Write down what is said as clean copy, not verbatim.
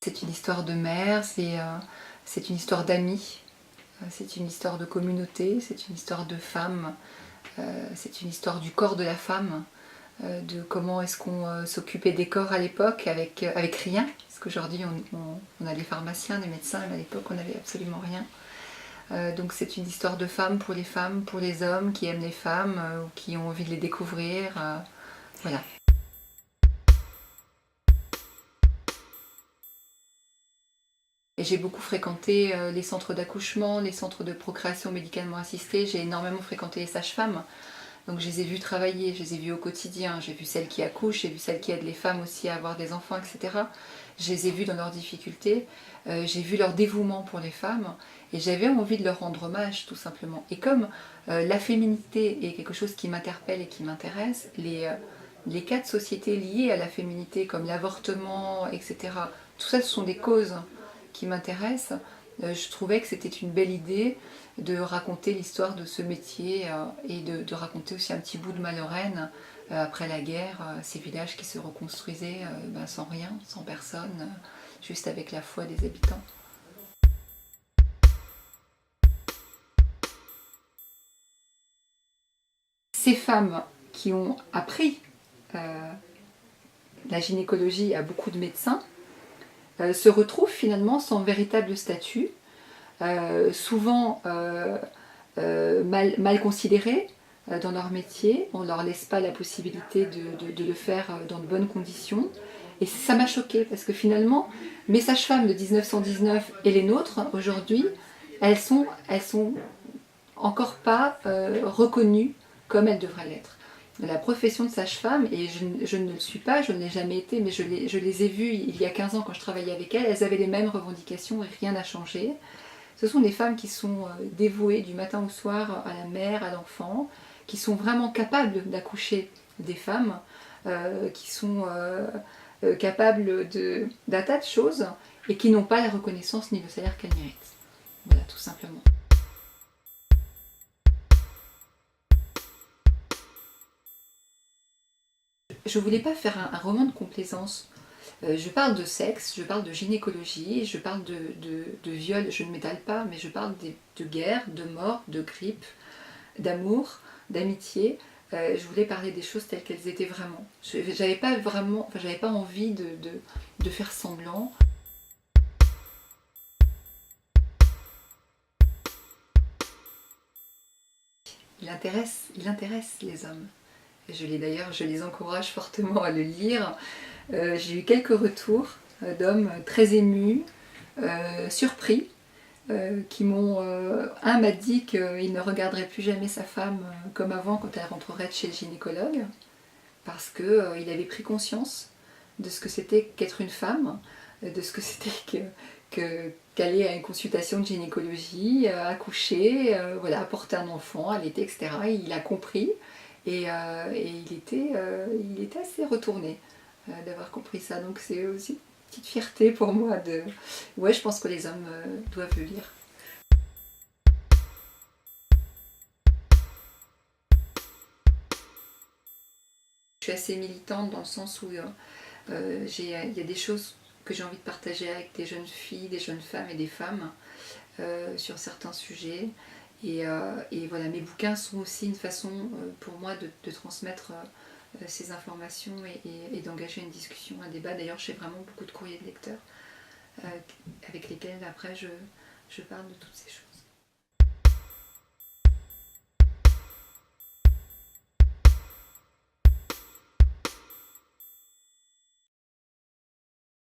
C'est une histoire de mère, c'est une histoire d'amis, c'est une histoire de communauté, c'est une histoire de femme, c'est une histoire du corps de la femme, de comment est-ce qu'on s'occupait des corps à l'époque avec rien, parce qu'aujourd'hui on a des pharmaciens, des médecins, mais à l'époque on n'avait absolument rien. Donc c'est une histoire de femmes, pour les hommes qui aiment les femmes, ou qui ont envie de les découvrir, voilà. Et j'ai beaucoup fréquenté les centres d'accouchement, les centres de procréation médicalement assistée, j'ai énormément fréquenté les sages-femmes. Donc je les ai vues travailler, je les ai vues au quotidien, j'ai vu celles qui accouchent, j'ai vu celles qui aident les femmes aussi à avoir des enfants, etc. Je les ai vues dans leurs difficultés, j'ai vu leur dévouement pour les femmes, et j'avais envie de leur rendre hommage tout simplement. Et comme la féminité est quelque chose qui m'interpelle et qui m'intéresse, les cas de société liés à la féminité, comme l'avortement, etc., tout ça ce sont des causes qui m'intéressent. Je trouvais que c'était une belle idée de raconter l'histoire de ce métier et de raconter aussi un petit bout de ma Lorraine après la guerre, ces villages qui se reconstruisaient sans rien, sans personne, juste avec la foi des habitants. Ces femmes qui ont appris la gynécologie à beaucoup de médecins se retrouvent finalement sans véritable statut, souvent mal considérées dans leur métier. On ne leur laisse pas la possibilité de le faire dans de bonnes conditions. Et ça m'a choquée parce que finalement, mes sages-femmes de 1919 et les nôtres aujourd'hui, elles sont encore pas reconnues comme elles devraient l'être. La profession de sage-femme, et je ne le suis pas, je ne l'ai jamais été, mais je les ai vues il y a 15 ans quand je travaillais avec elles, elles avaient les mêmes revendications et rien n'a changé. Ce sont des femmes qui sont dévouées du matin au soir à la mère, à l'enfant, qui sont vraiment capables d'accoucher des femmes, qui sont capables d'un tas de choses et qui n'ont pas la reconnaissance ni le salaire qu'elles méritent. Voilà, tout simplement. Je ne voulais pas faire un roman de complaisance. Je parle de sexe, je parle de gynécologie, je parle de viol, je ne m'étale pas, mais je parle de guerre, de mort, de grippe, d'amour, d'amitié. Je voulais parler des choses telles qu'elles étaient vraiment. J'avais pas envie de faire semblant. Il intéresse les hommes. D'ailleurs, je les encourage fortement à le lire. J'ai eu quelques retours d'hommes très émus, surpris, qui m'ont... un m'a dit qu'il ne regarderait plus jamais sa femme comme avant quand elle rentrerait chez le gynécologue, parce qu'il avait pris conscience de ce que c'était qu'être une femme, de ce que c'était qu'aller à une consultation de gynécologie, accoucher, voilà, apporter un enfant, allaiter, etc. Il a compris et il était assez retourné d'avoir compris ça. Donc c'est aussi une petite fierté pour moi de... Ouais, je pense que les hommes doivent le lire. Je suis assez militante dans le sens où il y a des choses que j'ai envie de partager avec des jeunes filles, des jeunes femmes et des femmes sur certains sujets. Et voilà, mes bouquins sont aussi une façon pour moi de transmettre ces informations et d'engager une discussion, un débat. D'ailleurs, j'ai vraiment beaucoup de courriers de lecteurs avec lesquels après je parle de toutes ces choses.